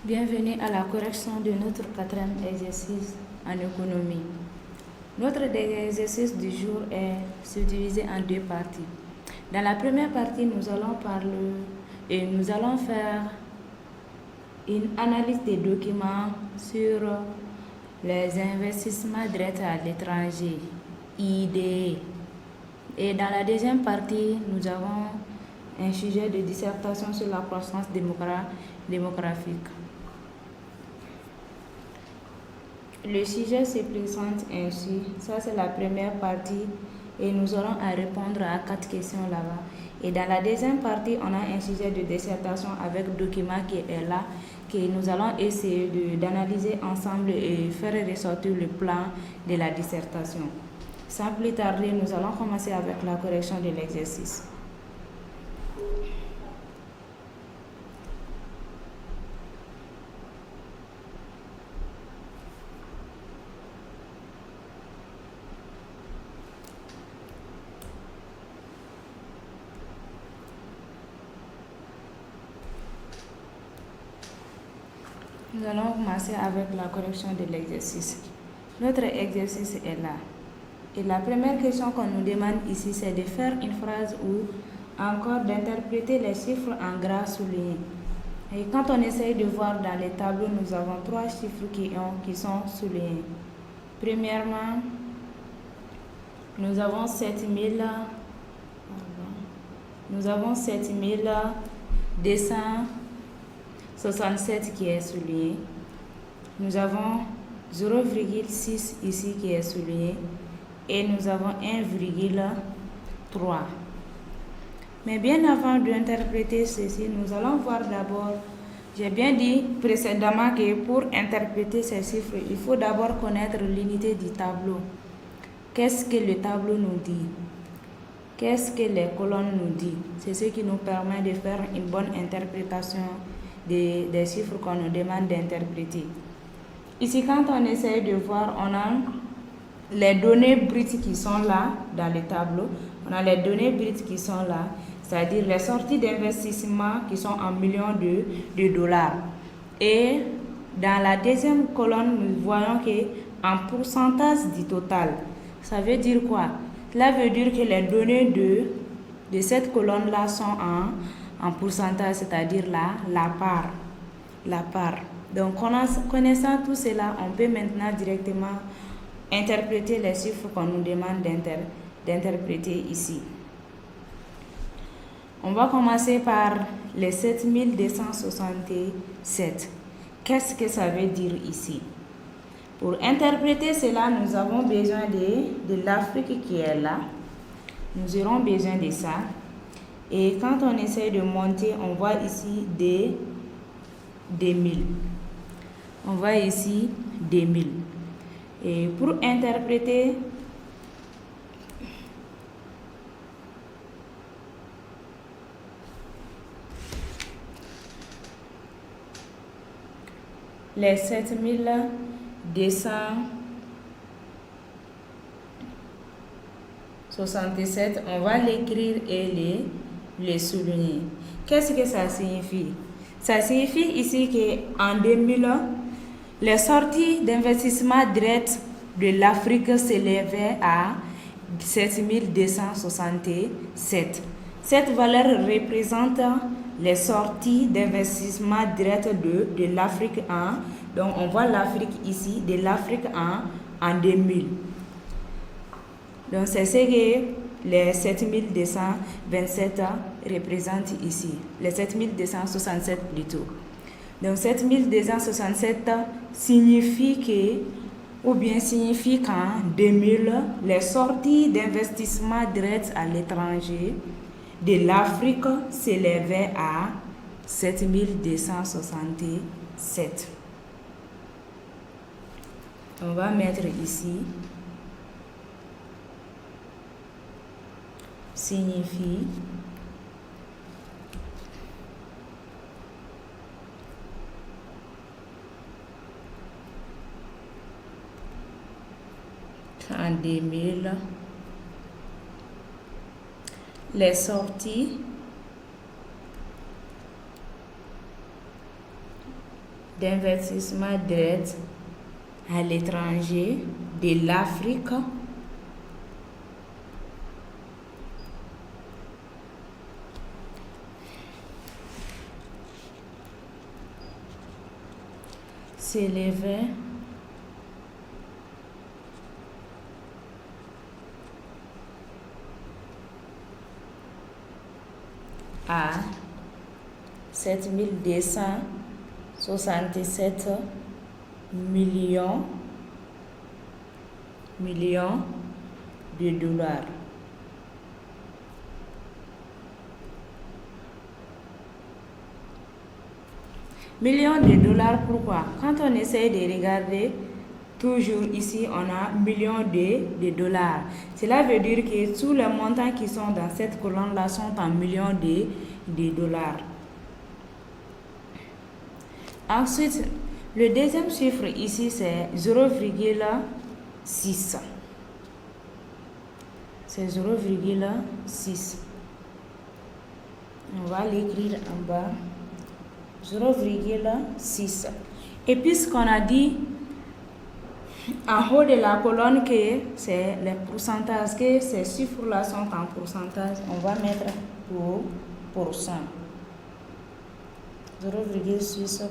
Bienvenue à la correction de notre quatrième exercice en économie. Notre exercice du jour est subdivisé en deux parties. Dans la première partie, nous allons faire une analyse des documents sur les investissements directs à l'étranger, IDE. Et dans la deuxième partie, nous avons un sujet de dissertation sur la croissance démographique. Le sujet se présente ainsi. Ça, c'est la première partie et nous aurons à répondre à 4 questions là-bas. Et dans la deuxième partie, on a un sujet de dissertation avec document qui est là, que nous allons essayer d'analyser ensemble et faire ressortir le plan de la dissertation. Sans plus tarder, nous allons commencer avec la correction de l'exercice. Nous allons commencer avec la correction de l'exercice. Notre exercice est là. Et la première question qu'on nous demande ici, c'est de faire une phrase ou encore d'interpréter les chiffres en gras soulignés. Et quand on essaye de voir dans les tableaux, nous avons 3 chiffres qui sont soulignés. Premièrement, nous avons 7267 qui est souligné. Nous avons 0,6 ici qui est souligné. Et nous avons 1,3. Mais bien avant d'interpréter ceci, nous allons voir d'abord, j'ai bien dit précédemment que pour interpréter ces chiffres, il faut d'abord connaître l'unité du tableau. Qu'est-ce que le tableau nous dit? Qu'est-ce que les colonnes nous disent? C'est ce qui nous permet de faire une bonne interprétation des chiffres qu'on nous demande d'interpréter. Ici, quand on essaye de voir, on a les données brutes qui sont là dans le tableau. On a les données brutes qui sont là, c'est-à-dire les sorties d'investissement qui sont en millions de dollars. Et dans la deuxième colonne, nous voyons qu'en pourcentage du total, ça veut dire quoi? Cela veut dire que les données de cette colonne-là sont en pourcentage, c'est-à-dire la part. Donc, connaissant tout cela, on peut maintenant directement interpréter les chiffres qu'on nous demande d'interpréter ici. On va commencer par les 7267. Qu'est-ce que ça veut dire ici? Pour interpréter cela, nous avons besoin de l'Afrique qui est là. Nous aurons besoin de ça. Et quand on essaie de monter, on voit ici des 1000. On voit ici des 1000. Et pour interpréter les 7267, on va l'écrire et les souligner. Qu'est-ce que ça signifie? Ça signifie ici qu'en 2000, les sorties d'investissement direct de l'Afrique s'élevaient à 7267. Cette valeur représente les sorties d'investissement direct de l'Afrique donc on voit l'Afrique ici, de l'Afrique en 2000. Donc c'est ce que les 7227 représentent ici, les 7267 plutôt. Donc 7267 signifie qu'en 2000, les sorties d'investissement direct à l'étranger de l'Afrique s'élevaient à 7267. On va mettre ici signifie qu'en 2000, les sorties d'investissement direct à l'étranger de l'Afrique s'élevait à 7267 millions de dollars. Millions de dollars, pourquoi? Quand on essaie de regarder, toujours ici, on a millions de dollars. Cela veut dire que tous les montants qui sont dans cette colonne-là sont en millions de dollars. Ensuite, le deuxième chiffre ici, c'est 0,6. C'est 0,6. On va l'écrire en bas. 0,6. Et puisqu'on a dit en haut de la colonne que c'est les pourcentages, que ces chiffres-là sont en pourcentage, on va mettre pour pourcent. 0,6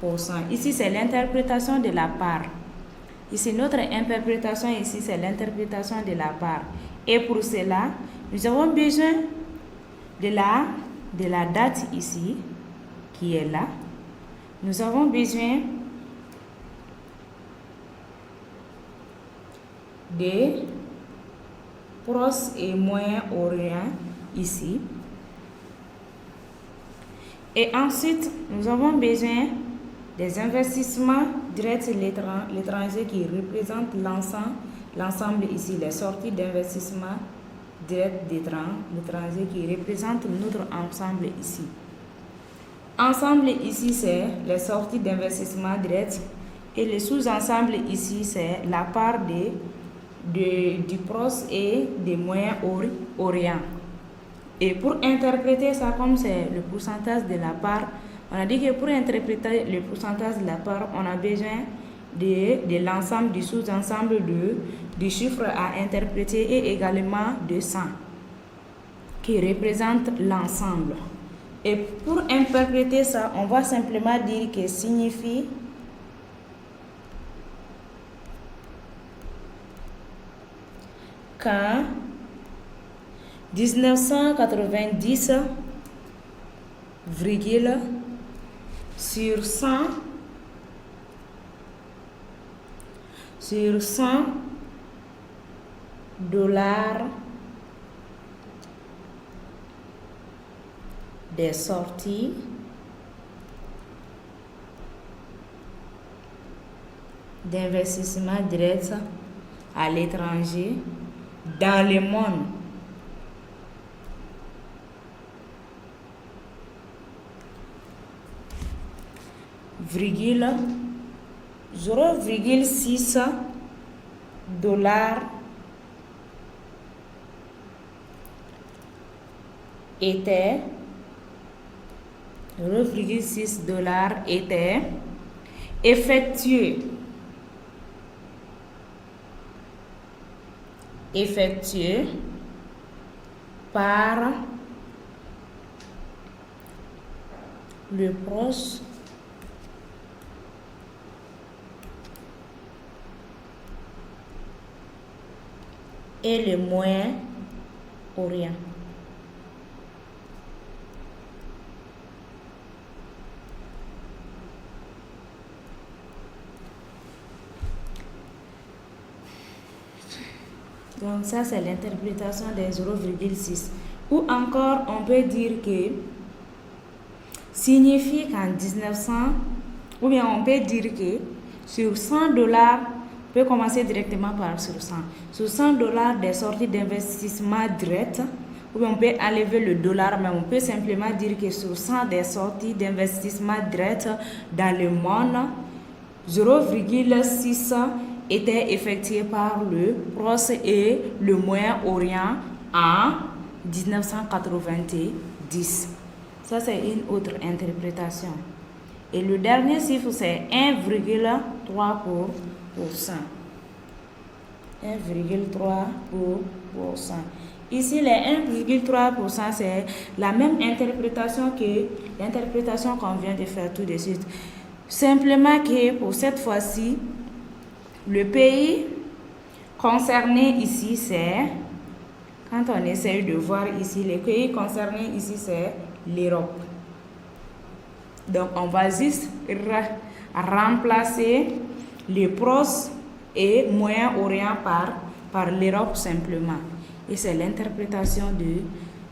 pour cent. Ici, c'est l'interprétation de la part. Ici, notre interprétation ici, c'est l'interprétation de la part. Et pour cela, nous avons besoin de la date ici, qui est là. Nous avons besoin de Proche et Moyen-Orient ici. Et ensuite, nous avons besoin des investissements directs l'étranger qui représentent l'ensemble ici, les sorties d'investissement direct l'étranger qui représentent notre ensemble ici. Ensemble ici, c'est les sorties d'investissement direct et le sous-ensemble ici, c'est la part du Proche et du Moyen-Orient. Et pour interpréter ça comme c'est le pourcentage de la part, on a dit que pour interpréter le pourcentage de la part, on a besoin de l'ensemble, du sous-ensemble du chiffre à interpréter et également de 100 qui représente l'ensemble. Et pour interpréter ça, on va simplement dire que signifie qu'en 1990, sur 100 dollars des sorties d'investissement direct à l'étranger dans le monde, virgule 0,6 dollars était 0,6 dollars était effectué par le Proche et le Moyen-Orient. Donc ça, c'est l'interprétation des 0,6. Ou encore, on peut dire que signifie qu'en 1900, ou bien on peut dire que sur 100 dollars, on peut commencer directement par sur 100. Sur 100 dollars des sorties d'investissement direct, ou bien on peut enlever le dollar, mais on peut simplement dire que sur 100 des sorties d'investissement direct dans le monde, 0,6 était effectué par le Proche et le Moyen-Orient en 1990. Ça, c'est une autre interprétation. Et le dernier chiffre, c'est 1,3%. 1,3%. Ici, les 1,3%, c'est la même interprétation que l'interprétation qu'on vient de faire tout de suite. Simplement que pour cette fois-ci, le pays concerné ici, c'est, quand on essaye de voir ici, les pays concernés ici, c'est l'Europe. Donc, on va juste remplacer les Proches et Moyen-Orient par l'Europe simplement. Et c'est l'interprétation de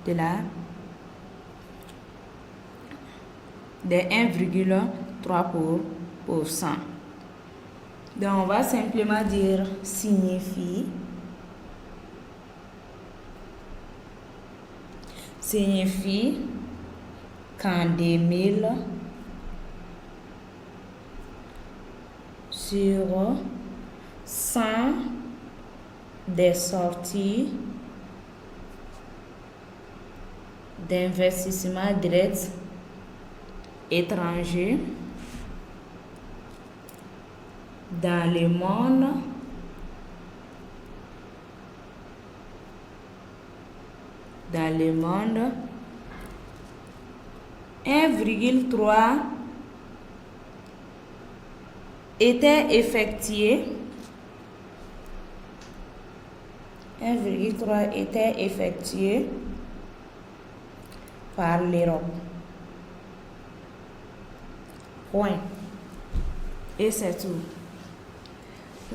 1,3%. Donc, on va simplement dire signifie qu'en 2000, sur 100 des sorties d'investissement direct étranger dans le monde, 1,3 était effectué. 1,3 était effectué par l'Europe. Point. Et c'est tout.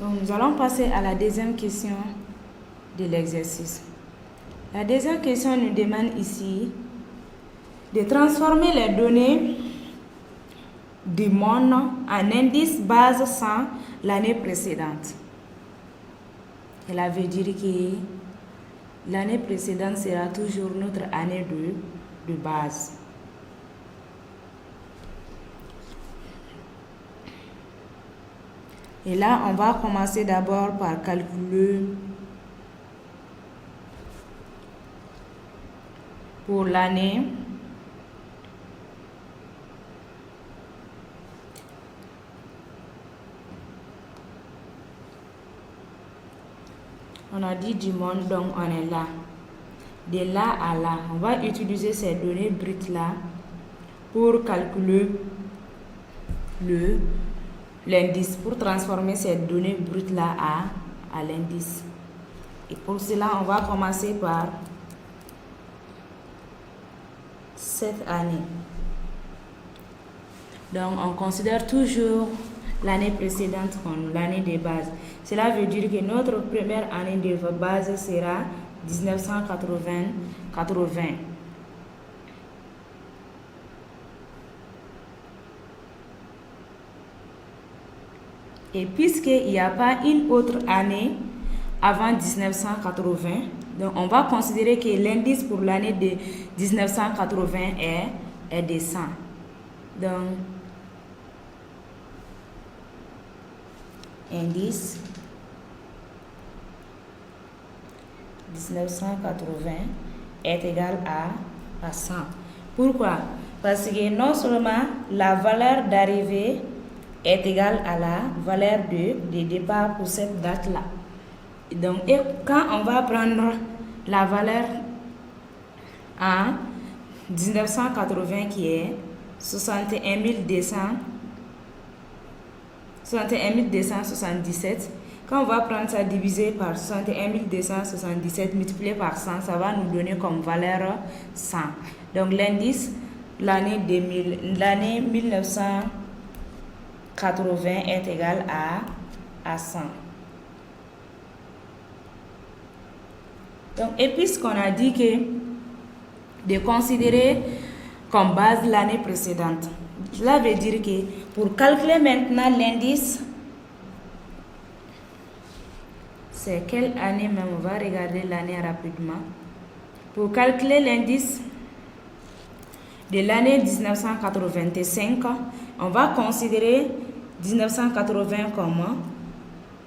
Donc, nous allons passer à la deuxième question de l'exercice. La deuxième question nous demande ici de transformer les données du monde en indice base 100 l'année précédente. Cela veut dire que l'année précédente sera toujours notre année de base. Et là, on va commencer d'abord par calculer pour l'année on a dit du monde, donc on est là. De là à là, on va utiliser ces données brutes là pour calculer l'indice, pour transformer ces données brutes là à l'indice. Et pour cela, on va commencer par cette année. Donc, on considère toujours l'année précédente comme l'année de base. Cela veut dire que notre première année de base sera 1980. Et puisqu'il n'y a pas une autre année avant 1980, donc on va considérer que l'indice pour l'année de 1980 est de 100. Donc, indice 1980 est égal à 100. Pourquoi? Parce que non seulement la valeur d'arrivée est égale à la valeur de départ pour cette date-là. Donc, et quand on va prendre la valeur en 1980 qui est 61 277, quand on va prendre ça divisé par 61 277 multiplié par 100, ça va nous donner comme valeur 100. Donc l'indice, l'année 1980 est égal à 100. Donc, et puisqu'on a dit que de considérer comme base l'année précédente, cela veut dire que pour calculer maintenant l'indice, c'est quelle année même? On va regarder l'année rapidement. Pour calculer l'indice de l'année 1985, on va considérer 1980 comme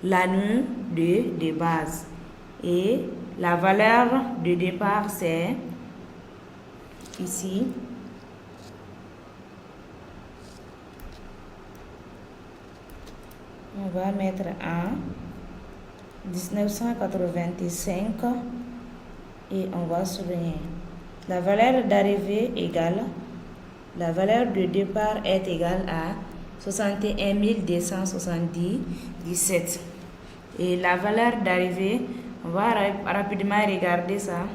l'année de base. Et la valeur de départ, c'est ici On va mettre en 1985 et on va souligner. La valeur d'arrivée égale, la valeur de départ est égale à 61 277. Et la valeur d'arrivée, on va rapidement regarder ça.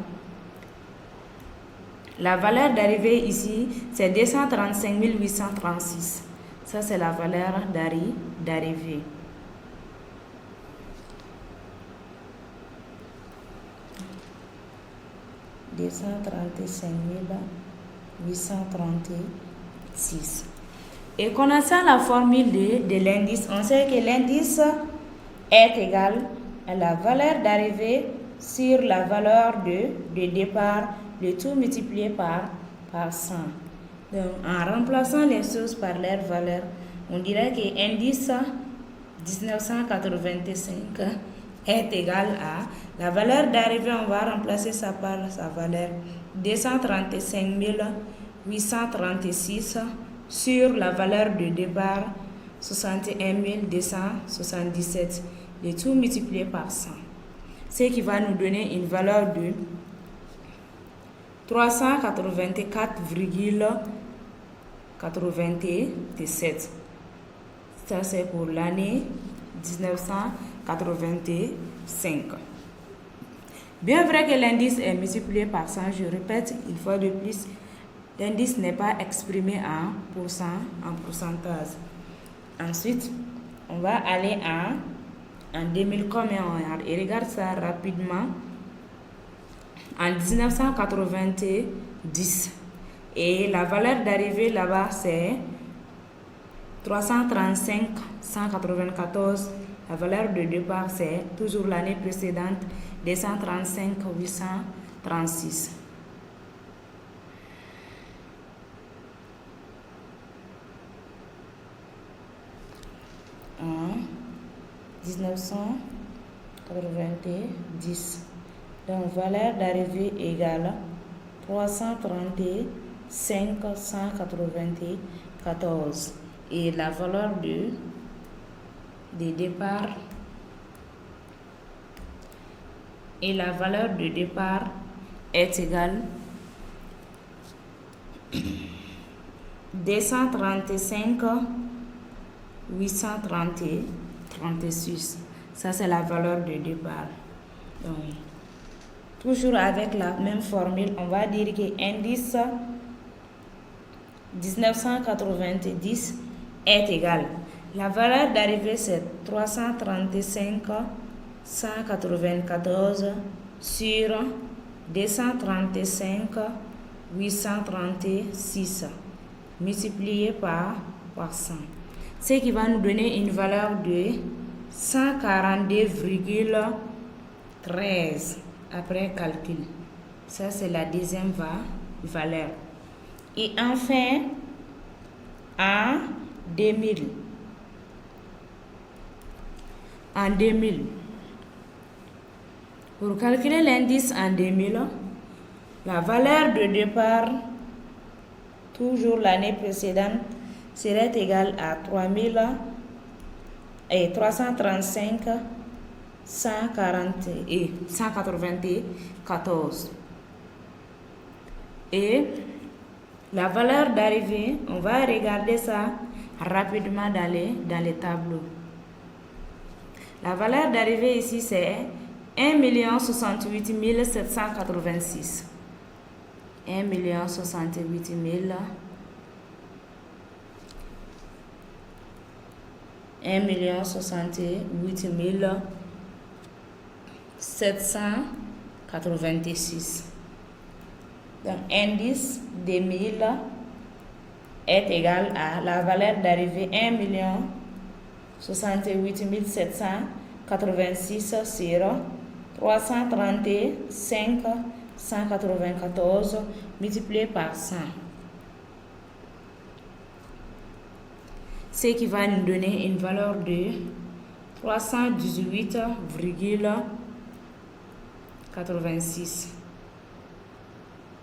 La valeur d'arrivée ici, c'est 235 836. Ça, c'est la valeur d'arrivée. « 235 836. Et connaissant la formule de l'indice, on sait que l'indice est égal à la valeur d'arrivée sur la valeur de départ, le tout multiplié par 100. Donc, en remplaçant les choses par leur valeur, on dirait que l'indice 1985 est égal à la valeur d'arrivée, on va remplacer ça par sa valeur 235 836 sur la valeur de départ 61 277, le tout multiplié par 100, ce qui va nous donner une valeur de 384,97. Ça, c'est pour l'année 1985. Bien vrai que l'indice est multiplié par 100, je répète une fois de plus, l'indice n'est pas exprimé en pourcentage. Ensuite, on va aller en 2000 combien on regarde. Et regarde ça rapidement. En 1990. Et la valeur d'arrivée là-bas, c'est 335 194. La valeur de départ, c'est toujours l'année précédente, 235 836. En 1990. Donc, valeur d'arrivée égale 335 194. Et la valeur de départ est égale 235 836. Ça, c'est la valeur de départ. Donc, toujours avec la même formule, on va dire que l'indice 1990 est égal. La valeur d'arrivée, c'est 335 194 sur 235 836 multiplié par 100. Ce qui va nous donner une valeur de 142,13 après calcul. Ça, c'est la deuxième valeur. Et enfin, en 2000. Pour calculer l'indice en 2000, la valeur de départ, toujours l'année précédente, serait égale à 335 194. Et la valeur d'arrivée, on va regarder ça rapidement dans les tableaux. La valeur d'arrivée ici, c'est 1 068 786. 1 068 786. Donc, indice 2000 est égal à la valeur d'arrivée 1 068 786 sur 335 194 multiplié par 100. Ce qui va nous donner une valeur de 318,86.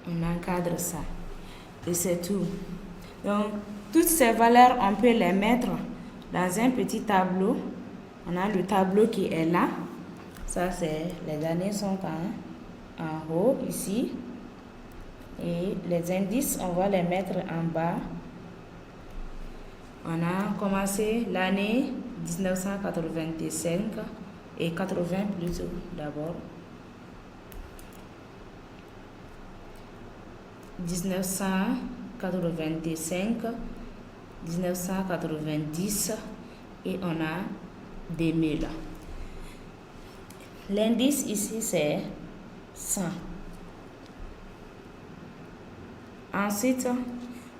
On encadre ça. Et c'est tout. Donc, toutes ces valeurs, on peut les mettre dans un petit tableau On a le tableau qui est là. Ça, c'est les années sont en haut ici. Et les indices, on va les mettre en bas. On a commencé l'année 1985 et 80 plutôt d'abord. 1985, 1990 et on a 2000. L'indice ici c'est 100. Ensuite,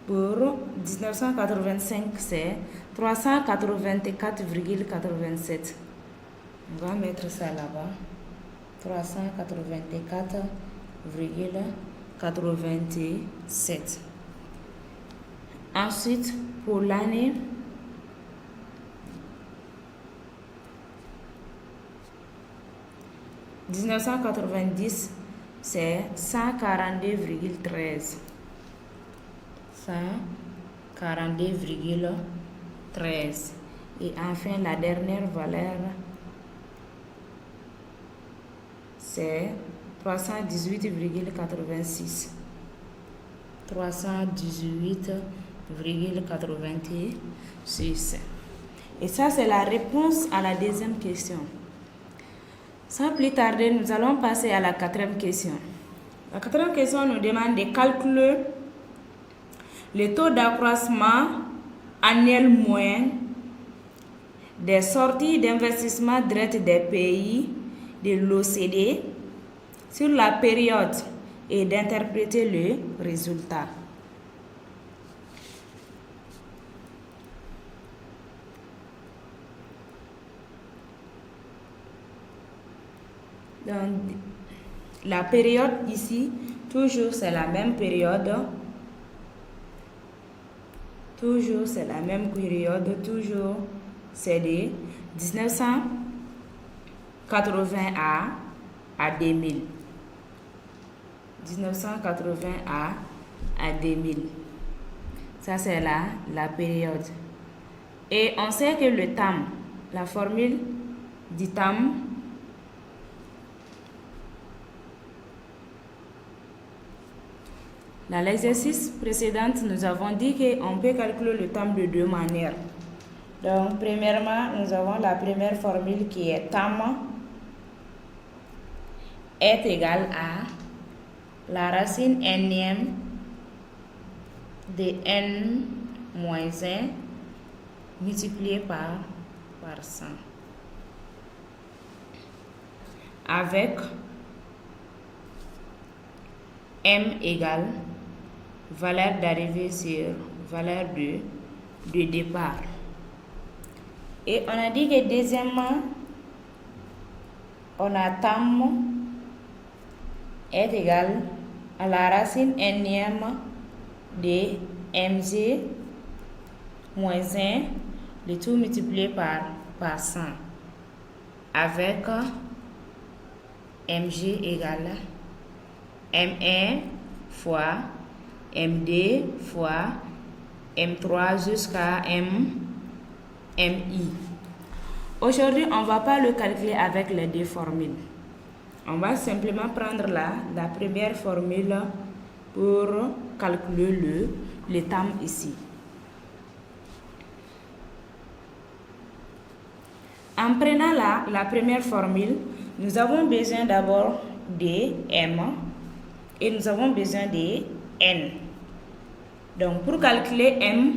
pour 1985, c'est 384,87. On va mettre ça là-bas. 384,87. Ensuite, pour l'année 1990, c'est 142,13. 142,13. Et enfin, la dernière valeur, c'est 318,86. 318,86. Et ça, c'est la réponse à la deuxième question. Sans plus tarder, nous allons passer à la quatrième question. La quatrième question nous demande de calculer le taux d'accroissement annuel moyen des sorties d'investissement direct des pays de l'OCDE sur la période et d'interpréter le résultat. Donc, la période ici, toujours c'est la même période. Toujours c'est la même période. Toujours c'est de 1980 à 2000. 1980 à 2000. Ça c'est la période. Et on sait que le TAM, la formule du TAM, dans l'exercice précédent, nous avons dit qu'on peut calculer le TAM de deux manières. Donc, premièrement, nous avons la première formule qui est TAM est égal à la racine nème de n moins 1 multiplié par 100 avec m égale valeur d'arrivée sur valeur de départ. Et on a dit que deuxièmement, on a TAM est égal à la racine nème de mg moins 1, le tout multiplié par 100 avec mg égale m1 fois m2 fois m3 jusqu'à mi. Aujourd'hui, on ne va pas le calculer avec les deux formules. On va simplement prendre la première formule pour calculer le TAM ici. En prenant la première formule, nous avons besoin d'abord de m et nous avons besoin de n. Donc, pour calculer m,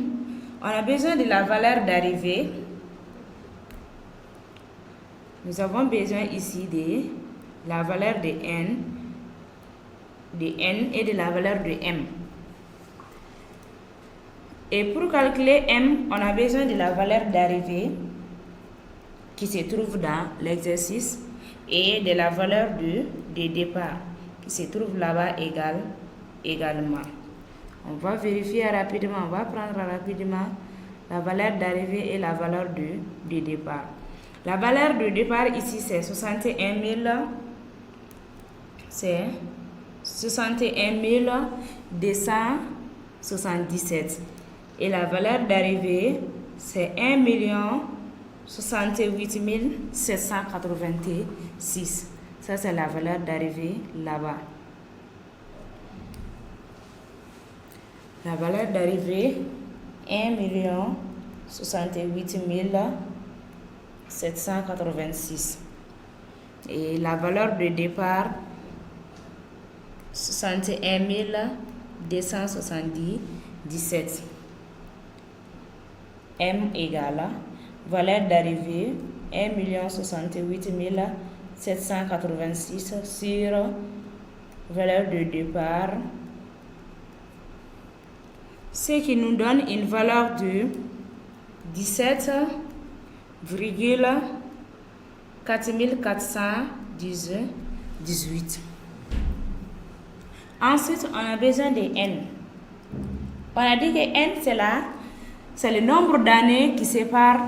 on a besoin de la valeur d'arrivée. Nous avons besoin ici de la valeur de n et de la valeur de m. Et pour calculer m, on a besoin de la valeur d'arrivée qui se trouve dans l'exercice et de la valeur de départ qui se trouve là-bas également. On va vérifier rapidement, on va prendre rapidement la valeur d'arrivée et la valeur de départ. La valeur de départ ici c'est 61 277 et la valeur d'arrivée c'est 1 68 786. Ça, c'est la valeur d'arrivée là-bas. La valeur d'arrivée, 1 068 786. Et la valeur de départ, 61 277. M égale valeur d'arrivée 1 068 786 sur valeur de départ, ce qui nous donne une valeur de 17,4418. Ensuite, on a besoin de N. On a dit que N, c'est le nombre d'années qui sépare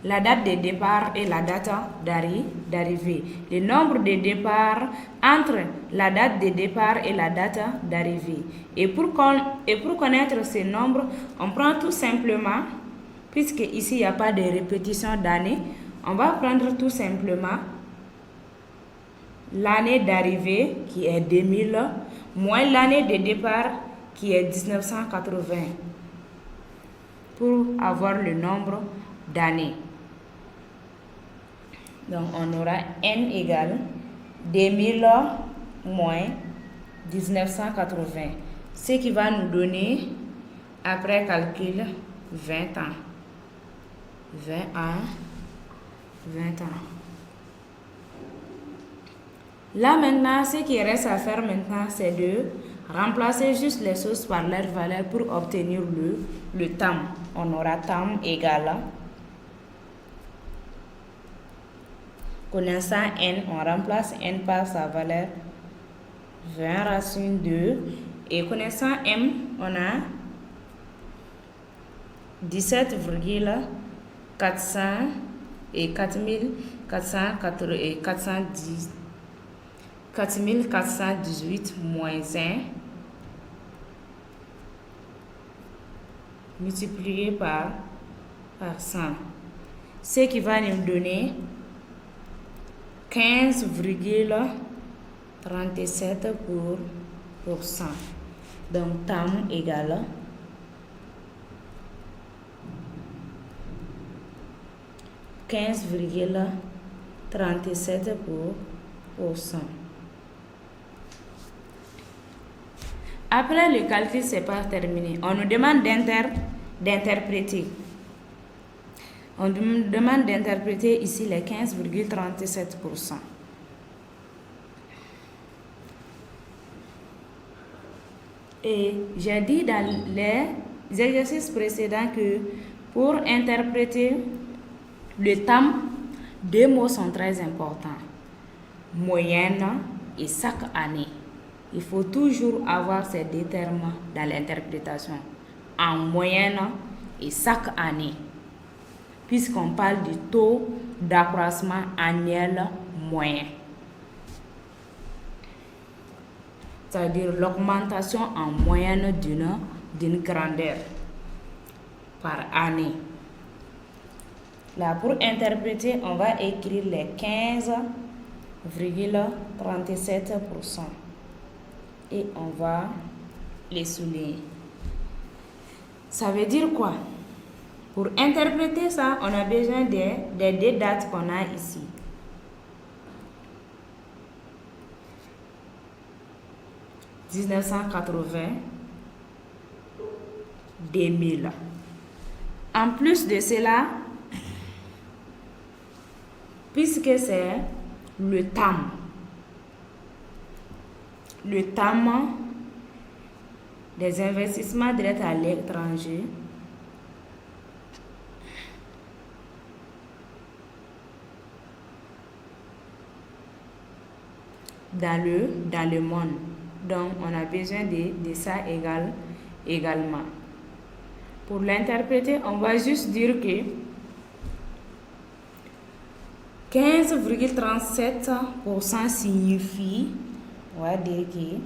la date de départ et la date d'arrivée. Le nombre de départ entre la date de départ et la date d'arrivée. Et pour connaître ce nombre, on prend tout simplement, puisque ici il n'y a pas de répétition d'année, on va prendre tout simplement l'année d'arrivée qui est 2000 moins l'année de départ qui est 1980 pour avoir le nombre d'années. Donc on aura N égale 2000 moins 1980, ce qui va nous donner, après calcul, 20 ans. 20 ans. Là maintenant, ce qui reste à faire maintenant, c'est de remplacer juste les choses par leur valeur pour obtenir le temps. On aura temps égale, connaissant N, on remplace N par sa valeur 20 racine 2. Et connaissant M, on a 17,400 et 4418 moins 1 multiplié par 100. Ce qui va nous donner 15,37 pour 100. Donc, temps égale 15,37 pour 100. Après le calcul, c'est pas terminé. On nous demande d'interpréter. On nous demande d'interpréter ici les 15,37%. Et j'ai dit dans les exercices précédents que pour interpréter le temps, deux mots sont très importants. Moyenne et chaque année. Il faut toujours avoir ces deux termes dans l'interprétation. En moyenne et chaque année. Puisqu'on parle du taux d'accroissement annuel moyen. C'est-à-dire l'augmentation en moyenne d'une grandeur par année. Là, pour interpréter, on va écrire les 15,37%. Et on va les souligner. Ça veut dire quoi? Pour interpréter ça, on a besoin des deux dates qu'on a ici. « 1980, 2000. En plus de cela, puisque c'est le temps des investissements directs à l'étranger, dans le monde. Donc, on a besoin de ça également. Pour l'interpréter, on va juste dire que 15,37% signifie, on va dire que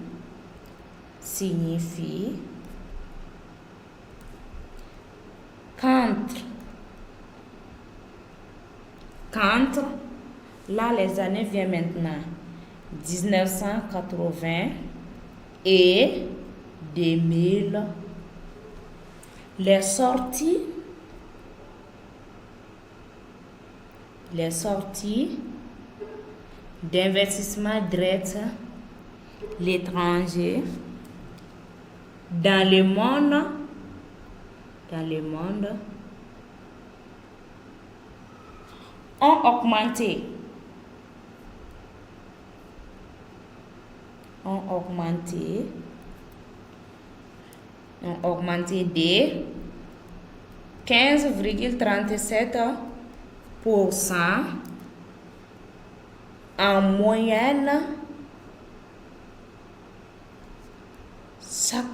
signifie qu'entre qu'entre, là les années viennent maintenant, 1980 et 2000, les sorties d'investissement direct l'étranger dans le monde ont augmenté de 15,37% en moyenne chaque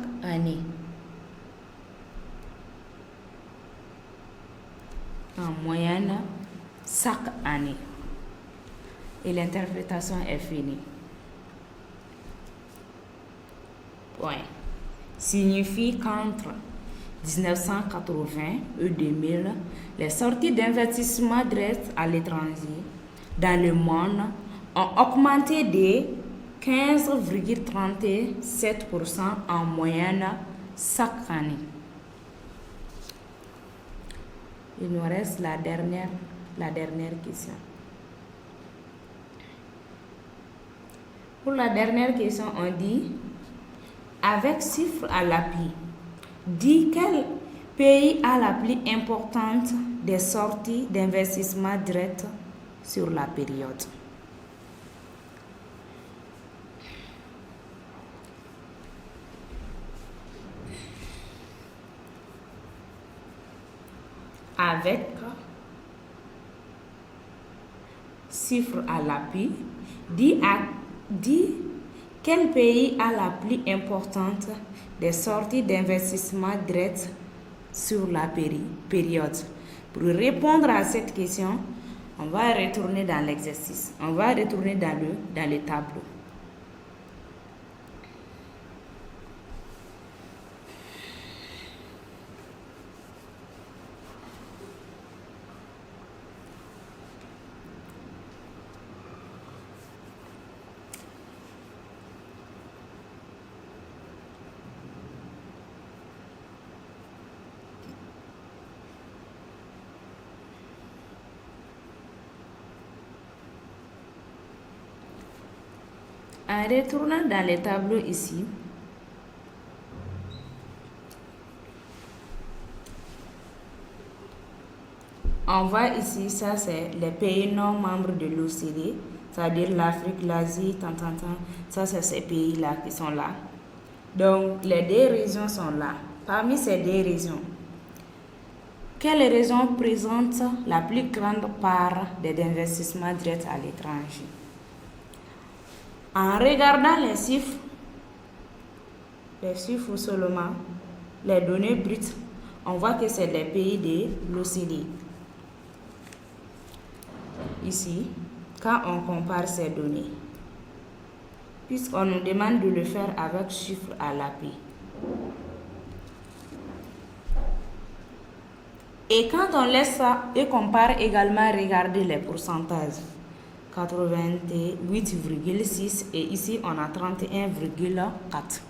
année. Et l'interprétation est finie. Point. Signifie qu'entre 1980 et 2000, les sorties d'investissement direct à l'étranger dans le monde ont augmenté de 15,37% en moyenne chaque année. Il nous reste la dernière question. Pour la dernière question, on dit, avec chiffre à l'appui, dit quel pays a la plus importante des sorties d'investissement direct sur la période. Avec chiffre à l'appui, dit quel pays a la plus importante des sorties d'investissement direct sur la période. Pour répondre à cette question, on va retourner dans l'exercice. On va retourner dans le tableau. En retournant dans les tableaux ici, on voit ici, ça c'est les pays non membres de l'OCDE, c'est-à-dire l'Afrique, l'Asie, ça c'est ces pays-là qui sont là. Donc les deux régions sont là. Parmi ces deux régions, quelle région présente la plus grande part des investissements directs à l'étranger? En regardant les chiffres seulement, les données brutes, on voit que c'est les pays de l'OCDE. Ici, quand on compare ces données, puisqu'on nous demande de le faire avec chiffre à l'appui. Et quand on laisse ça et qu'on part également regarder les pourcentages, 88,6 et ici on a 31,4.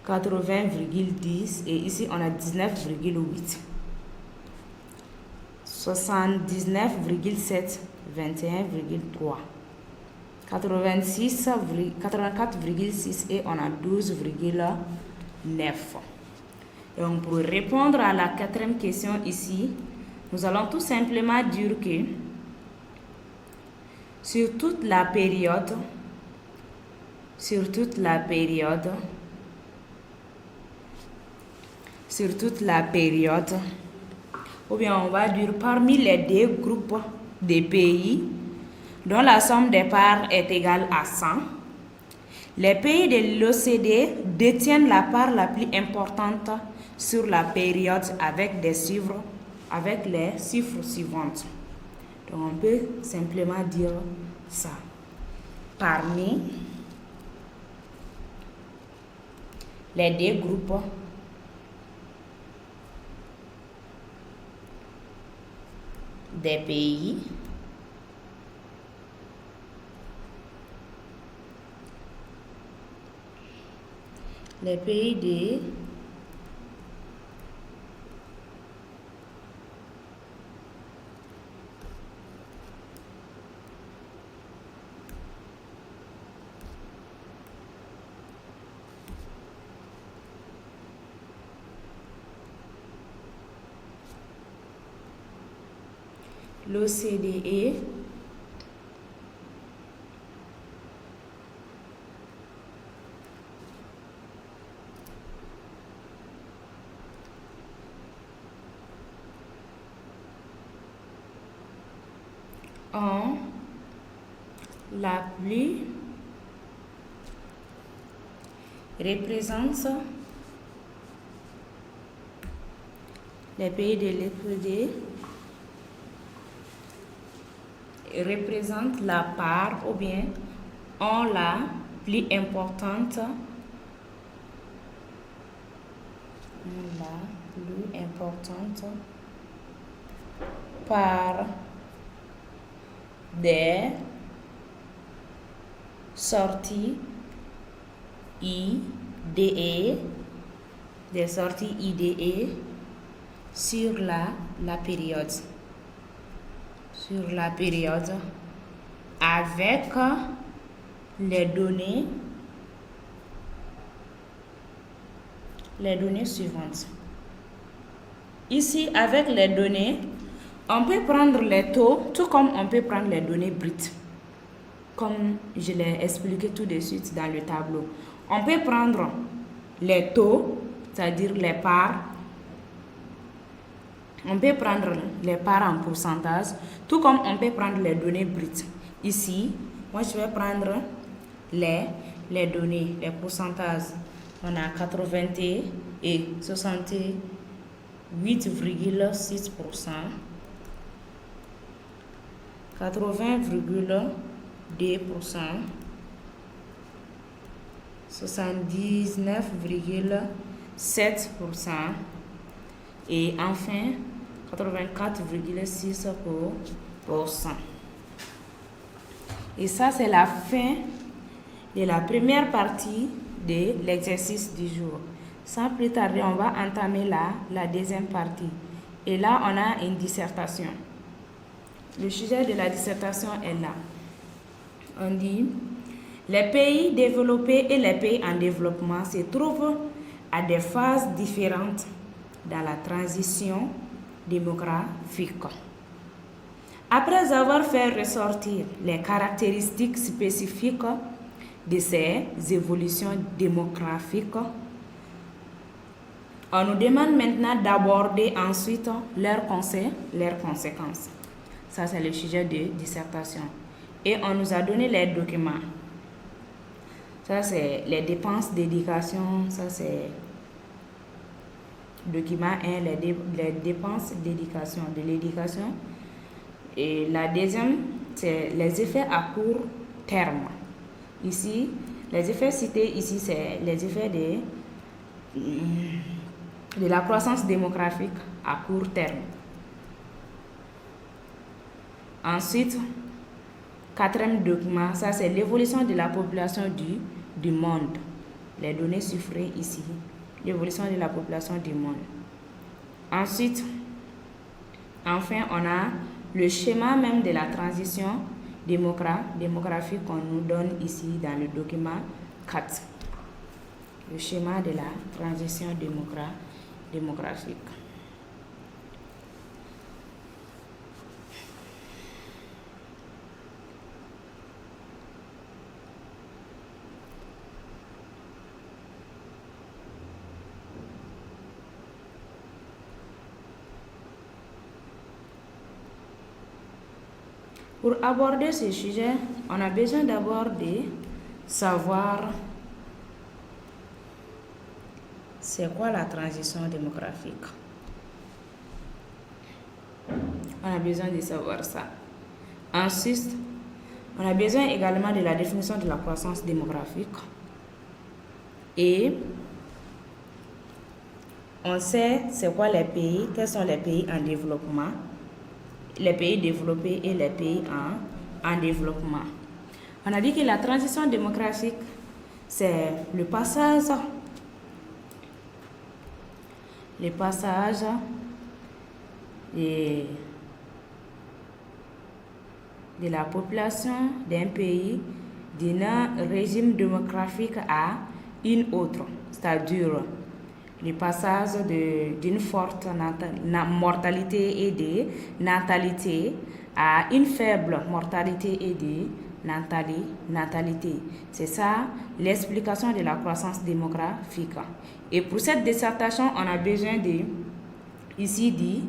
80,10 et ici on a 19,8. 79,7, 21,3. 84,6 et on a 12,9. Donc pour répondre à la quatrième question ici, nous allons tout simplement dire que sur toute la période, ou bien on va dire parmi les deux groupes de pays dont la somme des parts est égale à 100, les pays de l'OCDE détiennent la part la plus importante sur la période avec les chiffres suivantes. Donc on peut simplement dire ça. Parmi les deux groupes des pays les pays de l'OCDE ont la plus représente les pays de l'OCDE représente la part ou bien ont la plus importante part des sorties IDE sur la période avec les données suivantes. Ici, avec les données, on peut prendre les taux, tout comme on peut prendre les données brutes. Comme je l'ai expliqué tout de suite dans le tableau. On peut prendre les taux, c'est-à-dire les parts. On peut prendre les parts en pourcentage, tout comme on peut prendre les données brutes. Ici, moi je vais prendre les données, les pourcentages. On a 80 et 68,6%, 80,2%, 79,7% et enfin 84,6%. Et ça, c'est la fin de la première partie de l'exercice du jour. Sans plus tarder, on va entamer la deuxième partie. Et là, on a une dissertation. Le sujet de la dissertation est là. On dit, les pays développés et les pays en développement se trouvent à des phases différentes dans la transition démographique. Après avoir fait ressortir les caractéristiques spécifiques de ces évolutions démographiques, on nous demande maintenant d'aborder ensuite leurs conséquences. Ça, c'est le sujet de dissertation. Et on nous a donné les documents. Ça, c'est les dépenses d'éducation. Ça, c'est document 1, les dépenses d'éducation, de l'éducation. Et la deuxième, c'est les effets à court terme. Ici, les effets cités ici, c'est les effets de la croissance démographique à court terme. Ensuite, quatrième document, ça c'est l'évolution de la population du monde. Les données chiffrées ici, l'évolution de la population du monde. Ensuite, enfin, on a le schéma même de la transition démographique qu'on nous donne ici dans le document 4. Le schéma de la transition démographique. Pour aborder ce sujet, on a besoin d'abord de savoir c'est quoi la transition démographique. On a besoin de savoir ça. Ensuite, on a besoin également de la définition de la croissance démographique. Et on sait c'est quoi les pays, quels sont les pays en développement. les pays développés et les pays en développement. On a dit que la transition démographique, c'est le passage de la population d'un pays d'un régime démographique à une autre, c'est-à-dire le passage d'une forte mortalité et de natalité à une faible mortalité et de natalité. C'est ça l'explication de la croissance démographique. Et pour cette dissertation, on a besoin ici du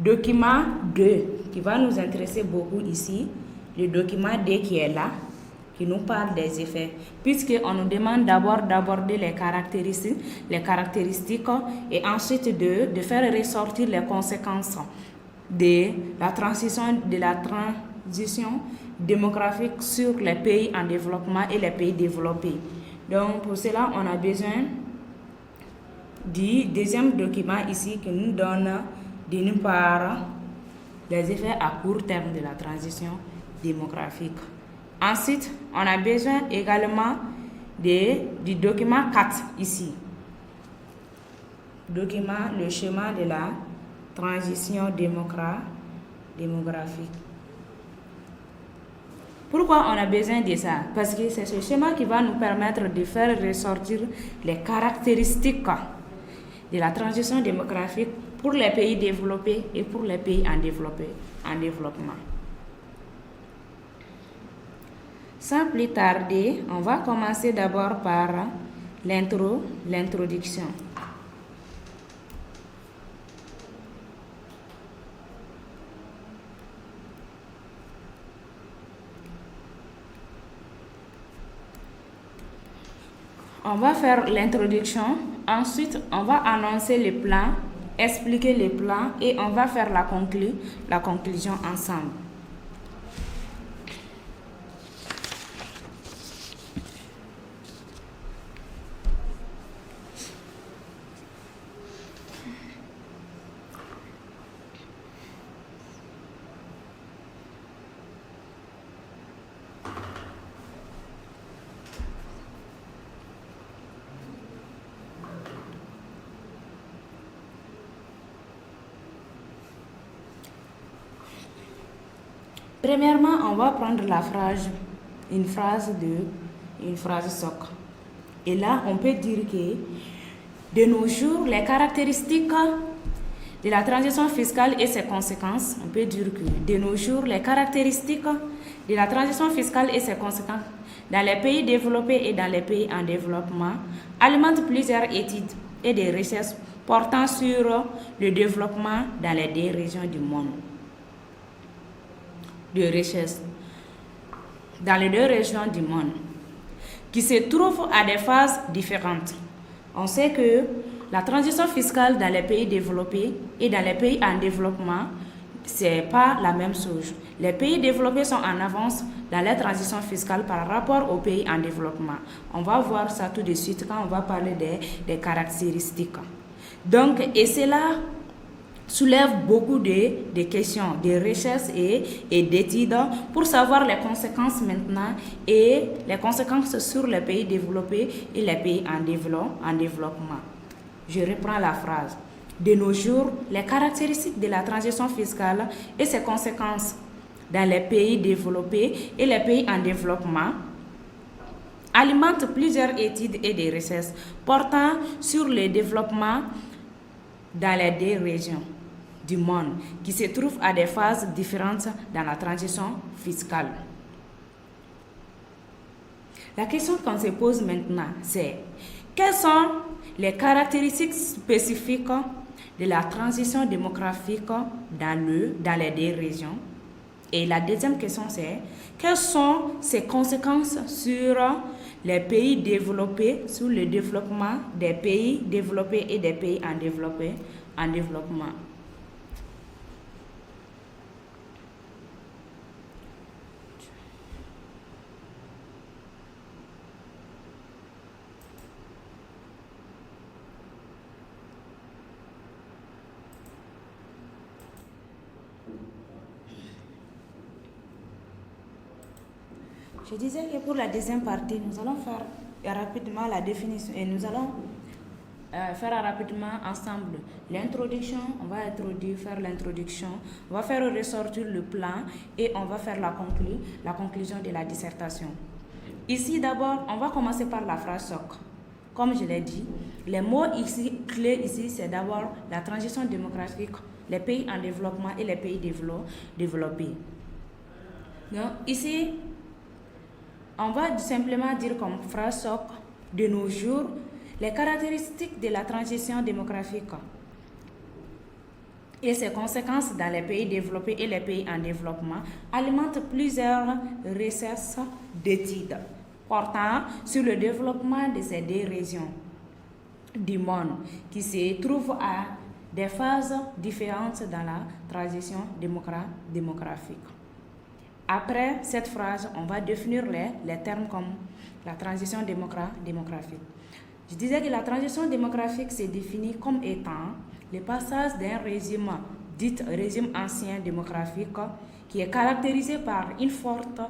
document 2 qui va nous intéresser beaucoup ici. Le document 2 qui est là, qui nous parle des effets, puisqu'on nous demande d'abord d'aborder les caractéristiques et ensuite de faire ressortir les conséquences de la transition démographique sur les pays en développement et les pays développés. Donc pour cela, on a besoin du deuxième document ici qui nous donne d'une part les effets à court terme de la transition démographique. Ensuite, on a besoin également du document 4 ici. Document, le schéma de la transition démographique. Pourquoi on a besoin de ça? Parce que c'est ce schéma qui va nous permettre de faire ressortir les caractéristiques de la transition démographique pour les pays développés et pour les pays en développement. Sans plus tarder, on va commencer d'abord par l'introduction. On va faire l'introduction, ensuite on va annoncer les plans, expliquer les plans et on va faire la conclusion ensemble. Premièrement, on va prendre une phrase socle. Et là, on peut dire que de nos jours, les caractéristiques de la transition fiscale et ses conséquences, on peut dire que de nos jours, les caractéristiques de la transition fiscale et ses conséquences dans les pays développés et dans les pays en développement alimentent plusieurs études et des recherches portant sur le développement dans les deux régions du monde. De recherche dans les deux régions du monde qui se trouvent à des phases différentes. On sait que la transition fiscale dans les pays développés et dans les pays en développement, c'est pas la même chose. Les pays développés sont en avance dans la transition fiscale par rapport aux pays en développement. On va voir ça tout de suite quand on va parler des caractéristiques. Donc, et cela soulève beaucoup de questions, de recherches et d'études pour savoir les conséquences maintenant et les conséquences sur les pays développés et les pays en développement. Je reprends la phrase. De nos jours, les caractéristiques de la transition fiscale et ses conséquences dans les pays développés et les pays en développement alimentent plusieurs études et des recherches portant sur le développement dans les deux régions du monde qui se trouvent à des phases différentes dans la transition fiscale. La question qu'on se pose maintenant, c'est quelles sont les caractéristiques spécifiques de la transition démographique dans les deux régions? Et la deuxième question, c'est quelles sont ses conséquences sur les pays développés, sur le développement des pays développés et des pays en développement? Je disais que pour la deuxième partie, nous allons faire rapidement la définition et nous allons faire rapidement ensemble l'introduction. On va faire l'introduction, on va faire ressortir le plan et on va faire la conclusion de la dissertation. Ici d'abord, on va commencer par la phrase socle. Comme je l'ai dit, les mots clés ici, c'est d'abord la transition démographique, les pays en développement et les pays développés. Donc ici, on va simplement dire comme phrase socle, de nos jours, les caractéristiques de la transition démographique et ses conséquences dans les pays développés et les pays en développement alimentent plusieurs recherches d'études portant sur le développement de ces deux régions du monde qui se trouvent à des phases différentes dans la transition démographique. Après cette phrase, on va définir les termes comme la transition démographique. Je disais que la transition démographique se définit comme étant le passage d'un régime dit régime ancien démographique qui est caractérisé par une forte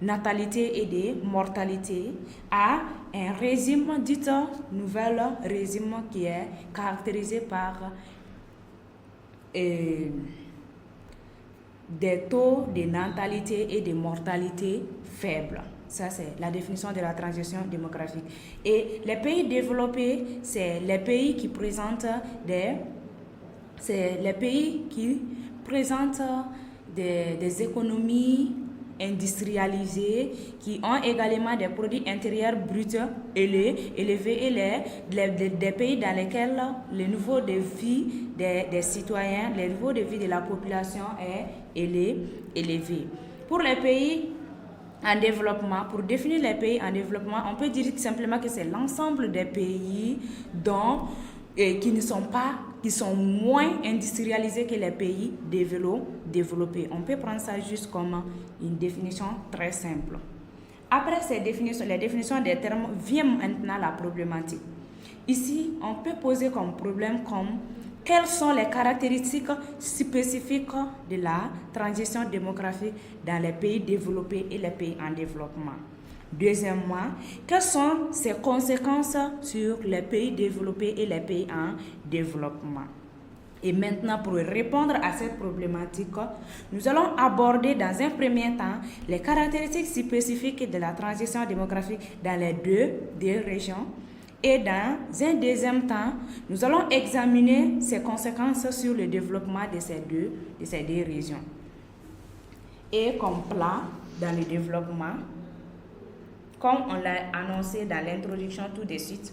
natalité et de mortalité à un régime dit nouvel régime qui est caractérisé par des taux de natalité et de mortalité faibles. Ça, c'est la définition de la transition démographique. Et les pays développés, c'est les pays qui présentent des économies industrialisées qui ont également des produits intérieurs bruts élevés et des pays dans lesquels le niveau de vie des citoyens, le niveau de vie de la population est élevé. Pour les pays en développement, pour définir les pays en développement, on peut dire simplement que c'est l'ensemble des pays qui sont moins industrialisés que les pays développés. On peut prendre ça juste comme une définition très simple. Après ces définitions, les définitions des termes, vient maintenant la problématique. Ici, on peut poser comme problème quelles sont les caractéristiques spécifiques de la transition démographique dans les pays développés et les pays en développement. Deuxièmement, quelles sont ses conséquences sur les pays développés et les pays en développement? Et maintenant, pour répondre à cette problématique, nous allons aborder dans un premier temps les caractéristiques spécifiques de la transition démographique dans les deux régions. Et dans un deuxième temps, nous allons examiner ses conséquences sur le développement de ces deux régions. Et comme plan dans le développement, comme on l'a annoncé dans l'introduction tout de suite,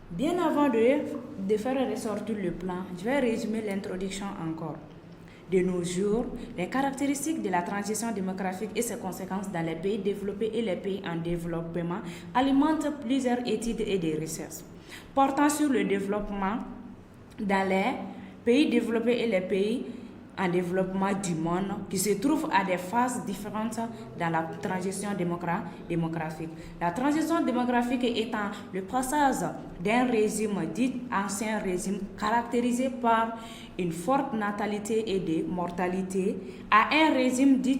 bien avant de faire ressortir le plan, je vais résumer l'introduction encore. De nos jours, les caractéristiques de la transition démographique et ses conséquences dans les pays développés et les pays en développement alimentent plusieurs études et des recherches portant sur le développement dans les pays développés et les pays en développement du monde qui se trouvent à des phases différentes dans la transition démographique. La transition démographique étant le passage d'un régime dit ancien régime caractérisé par une forte natalité et de mortalité à un régime dit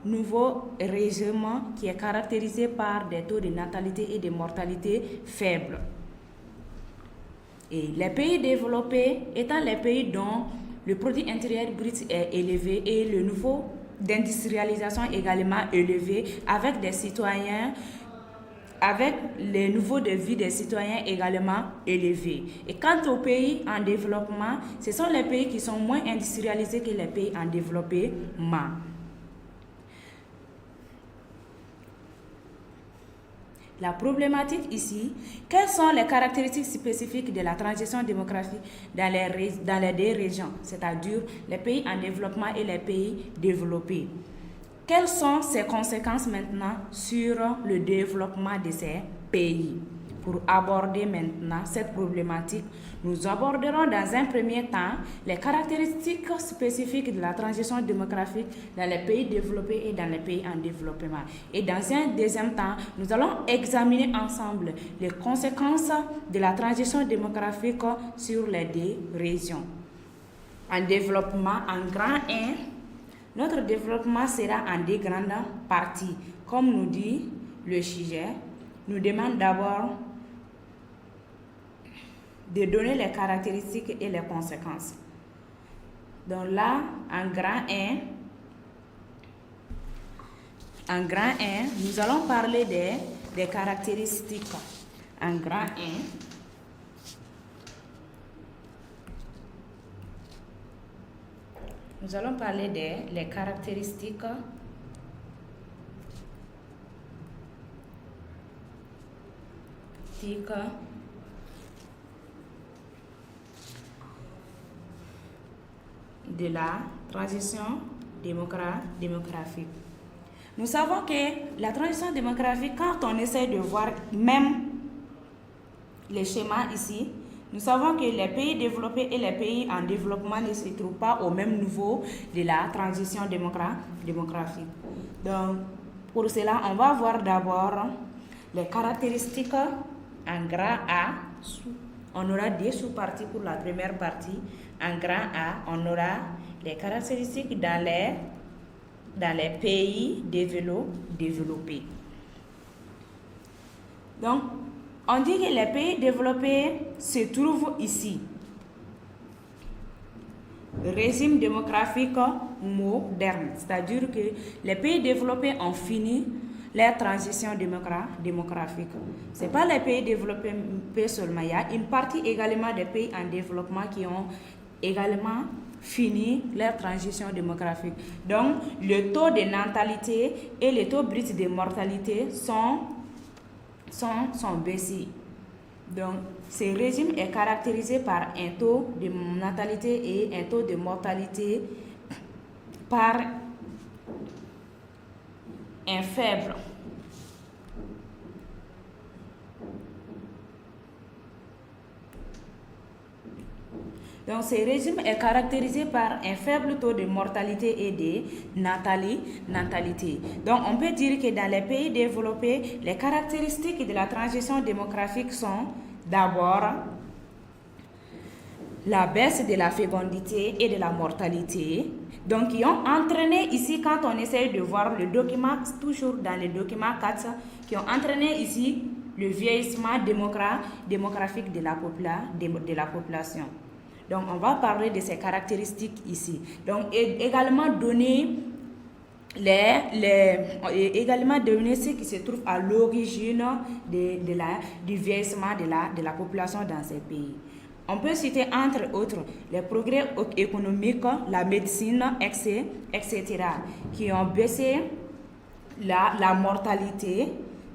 nouveau régime qui est caractérisé par des taux de natalité et de mortalité faibles. Et les pays développés étant les pays dont le produit intérieur brut est élevé et le niveau d'industrialisation également élevé avec le niveau de vie des citoyens également élevé. Et quant aux pays en développement, ce sont les pays qui sont moins industrialisés que les pays en développement. La problématique ici, quelles sont les caractéristiques spécifiques de la transition démographique dans les deux régions, c'est-à-dire les pays en développement et les pays développés? Quelles sont ses conséquences maintenant sur le développement de ces pays? pour aborder maintenant cette problématique. Nous aborderons dans un premier temps les caractéristiques spécifiques de la transition démographique dans les pays développés et dans les pays en développement. Et dans un deuxième temps, nous allons examiner ensemble les conséquences de la transition démographique sur les deux régions. En développement, en grand 1, notre développement sera en deux grandes parties. Comme nous dit le sujet, nous demande d'abord de donner les caractéristiques et les conséquences. Donc là, en grand 1, nous allons parler des caractéristiques. En grand 1, nous allons parler des caractéristiques de la transition démographique. Nous savons que la transition démographique, quand on essaie de voir même les schémas ici, nous savons que les pays développés et les pays en développement ne se trouvent pas au même niveau de la transition démographique. Donc, pour cela, on va voir d'abord les caractéristiques en grand A. On aura deux sous-parties pour la première partie. En grand A, on aura les caractéristiques dans les pays développés. Donc, on dit que les pays développés se trouvent ici. Régime démographique moderne, c'est-à-dire que les pays développés ont fini leur transition démographique. Ce n'est pas les pays développés seulement, il y a une partie également des pays en développement qui ont également fini leur transition démographique. Donc, le taux de natalité et le taux brut de mortalité sont baissés. Donc, ce régime est caractérisé par un taux de natalité et un taux de mortalité par un faible. Donc, ce régime est caractérisé par un faible taux de mortalité et de natalité. Donc, on peut dire que dans les pays développés, les caractéristiques de la transition démographique sont d'abord la baisse de la fécondité et de la mortalité. Donc, qui ont entraîné ici, quand on essaye de voir le document, toujours dans le document 4, qui ont entraîné ici le vieillissement démographique de la population. Donc, on va parler de ces caractéristiques ici. Donc, également donner ce qui se trouve à l'origine du vieillissement de la population dans ces pays. On peut citer entre autres les progrès économiques, la médecine, etc., qui ont baissé la mortalité.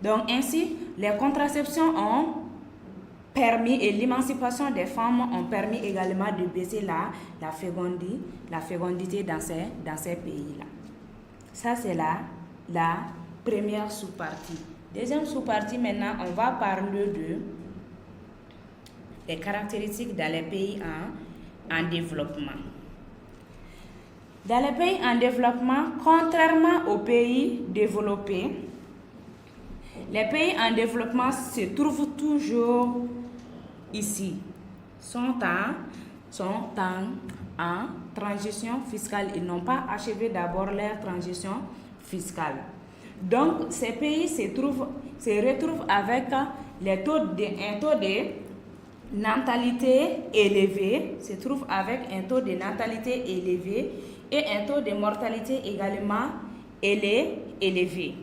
Donc, ainsi, les contraceptions ont permis et l'émancipation des femmes ont permis également de baisser la fécondité dans ces pays-là. Ça, c'est la première sous-partie. Deuxième sous-partie, maintenant, on va parler des caractéristiques dans les pays en développement. Dans les pays en développement, contrairement aux pays développés, les pays en développement se trouvent toujours ici, sont en transition fiscale. Ils n'ont pas achevé d'abord leur transition fiscale. Donc, ces pays se retrouvent avec un taux de natalité élevé, et un taux de mortalité également élevé.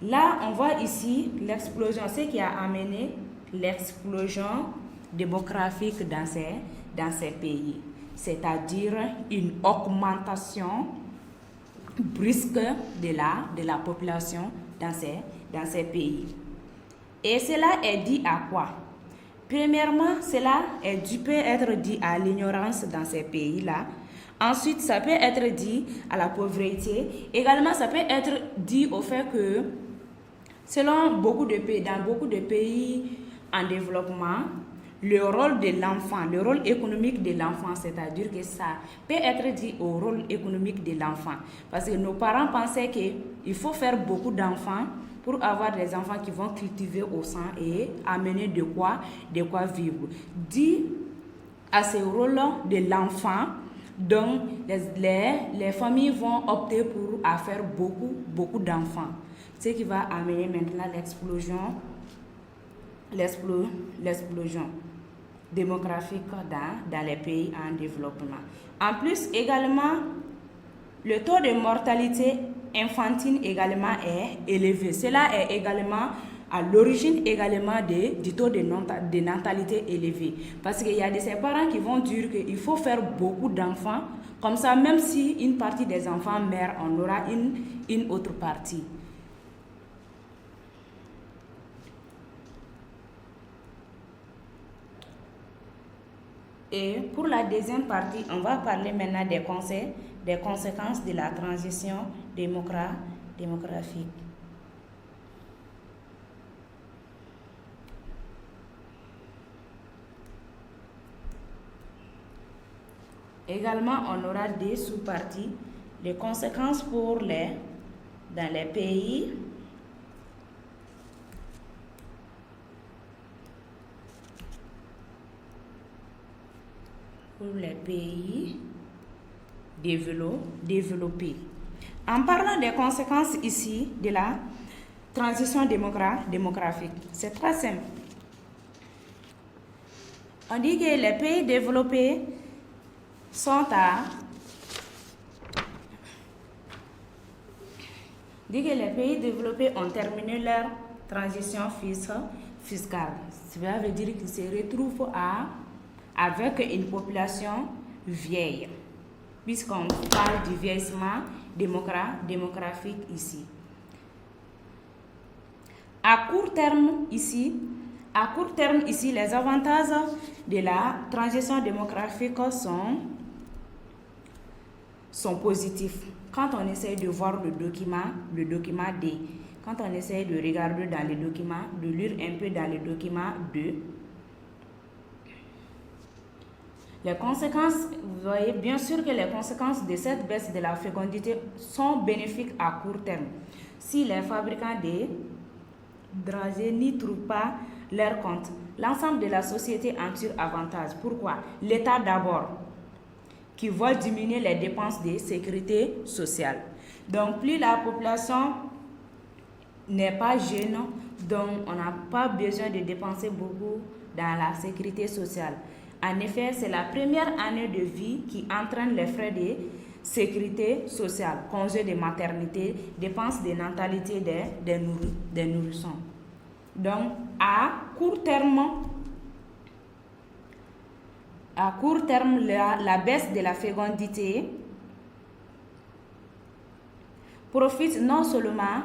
Là, on voit ici l'explosion, ce qui a amené l'explosion démographique dans ces pays, c'est-à-dire une augmentation brusque de la population dans ces pays. Et cela est dû à quoi? Premièrement, cela peut être dû à l'ignorance dans ces pays-là. Ensuite, ça peut être dû à la pauvreté. Également, ça peut être dû au fait que, selon beaucoup de pays, en développement, le rôle de l'enfant, le rôle économique de l'enfant, c'est-à-dire que ça peut être dit au rôle économique de l'enfant. Parce que nos parents pensaient qu'il faut faire beaucoup d'enfants pour avoir des enfants qui vont cultiver au sang et amener de quoi vivre. Dit à ce rôle de l'enfant, donc les familles vont opter pour faire beaucoup d'enfants. Ce qui va amener maintenant l'explosion démographique dans les pays en développement. En plus, également, le taux de mortalité infantile également est élevé. Cela est également à l'origine également du taux de natalité élevé. Parce qu'il y a de ces parents qui vont dire qu'il faut faire beaucoup d'enfants. Comme ça, même si une partie des enfants meurt, on aura une autre partie. Et pour la deuxième partie, on va parler maintenant des conséquences de la transition démographique. Également, on aura des sous-parties, les conséquences dans les pays développés. En parlant des conséquences ici de la transition démographique, c'est très simple. On dit que les pays développés ont terminé leur transition fiscale. Cela veut dire qu'ils se retrouvent avec une population vieille, puisqu'on parle du vieillissement démographique ici. À court terme ici, les avantages de la transition démographique sont positifs. Quand on essaie de voir le document D, quand on essaie de regarder dans le document, de lire un peu dans le document 2, les conséquences, vous voyez bien sûr que les conséquences de cette baisse de la fécondité sont bénéfiques à court terme. Si les fabricants de dragées n'y trouvent pas leur compte, l'ensemble de la société en tire avantage. Pourquoi? L'État d'abord, qui va diminuer les dépenses de sécurité sociale. Donc, plus la population n'est pas jeune, donc on n'a pas besoin de dépenser beaucoup dans la sécurité sociale. En effet, c'est la première année de vie qui entraîne les frais de sécurité sociale, congé de maternité, dépenses de natalité des nourrissons. Donc, à court terme, la baisse de la fécondité profite non seulement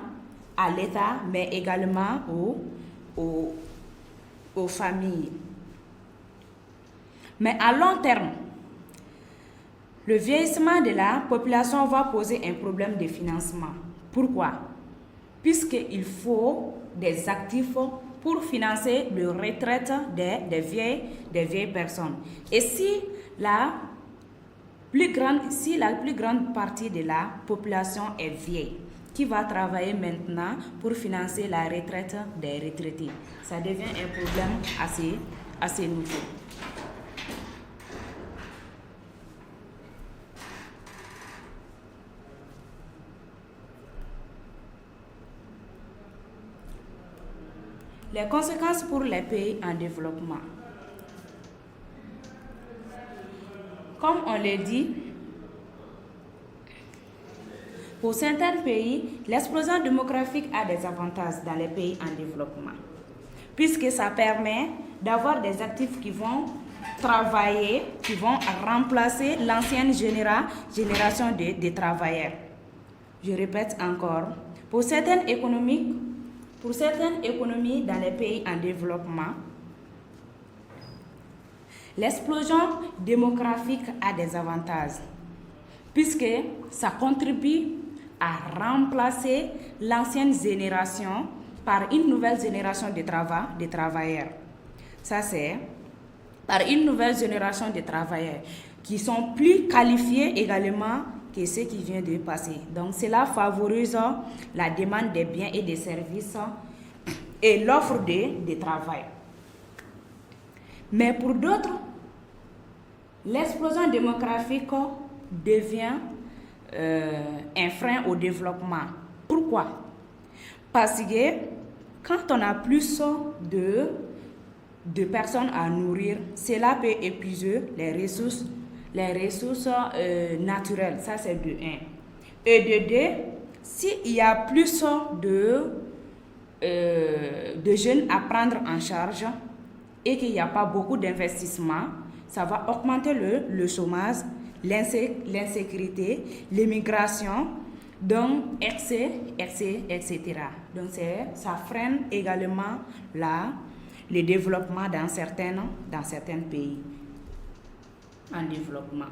à l'État, mais également aux familles. Mais à long terme, le vieillissement de la population va poser un problème de financement. Pourquoi? Puisqu'il faut des actifs pour financer la retraite des vieilles personnes. Et si la plus grande partie de la population est vieille, qui va travailler maintenant pour financer la retraite des retraités? Ça devient un problème assez nouveau. Les conséquences pour les pays en développement. Comme on l'a dit, pour certains pays, l'explosion démographique a des avantages dans les pays en développement, puisque ça permet d'avoir des actifs qui vont travailler, qui vont remplacer l'ancienne génération de travailleurs. Je répète encore, pour certaines économies dans les pays en développement, l'explosion démographique a des avantages, puisque ça contribue à remplacer l'ancienne génération par une nouvelle génération de travailleurs. Ça, c'est par une nouvelle génération de travailleurs qui sont plus qualifiés également que ceux qui viennent de passer. Donc, cela favorise la demande des biens et des services et l'offre de travail. Mais pour d'autres, l'explosion démographique devient un frein au développement. Pourquoi? Parce que quand on a plus de personnes à nourrir, cela peut épuiser les ressources naturelles. Ça, c'est de 1. Et de 2, s'il y a plus de jeunes à prendre en charge et qu'il n'y a pas beaucoup d'investissement, ça va augmenter le chômage, l'insécurité, l'immigration, donc etc. Donc ça freine également le développement dans certains pays en développement.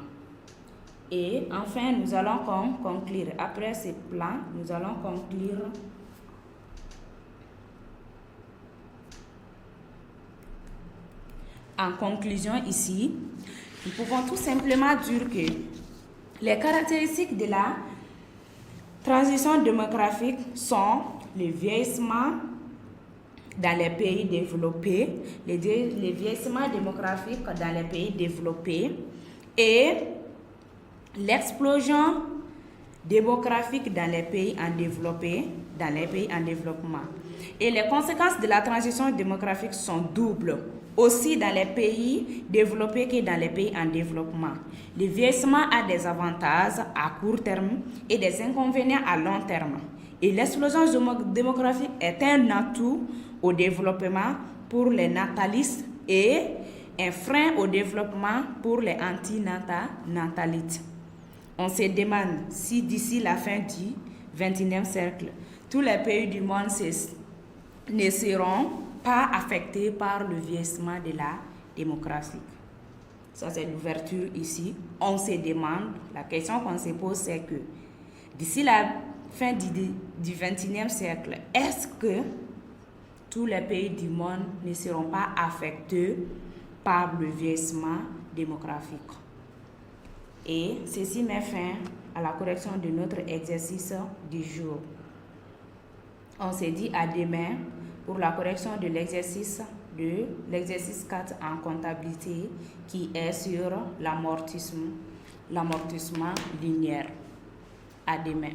Et enfin, nous allons conclure. Après ce plan, nous allons conclure en conclusion ici. Nous pouvons tout simplement dire que les caractéristiques de la transition démographique sont le vieillissement dans les pays développés, le vieillissement démographique dans les pays développés et l'explosion démographique dans les pays en développement. Et les conséquences de la transition démographique sont doubles, aussi dans les pays développés que dans les pays en développement. Le vieillissement a des avantages à court terme et des inconvénients à long terme. Et l'explosion démographique est un atout au développement pour les natalistes et un frein au développement pour les antinatalistes. On se demande si d'ici la fin du XXIe siècle, tous les pays du monde ne seront pas affectés par le vieillissement de la démocratie. Ça, c'est l'ouverture ici. On se demande, la question qu'on se pose, c'est que d'ici la fin du XXIe siècle, est-ce que tous les pays du monde ne seront pas affectés par le vieillissement démographique? Et ceci met fin à la correction de notre exercice du jour. On se dit à demain pour la correction de l'exercice 4 en comptabilité qui est sur l'amortissement linéaire. À demain.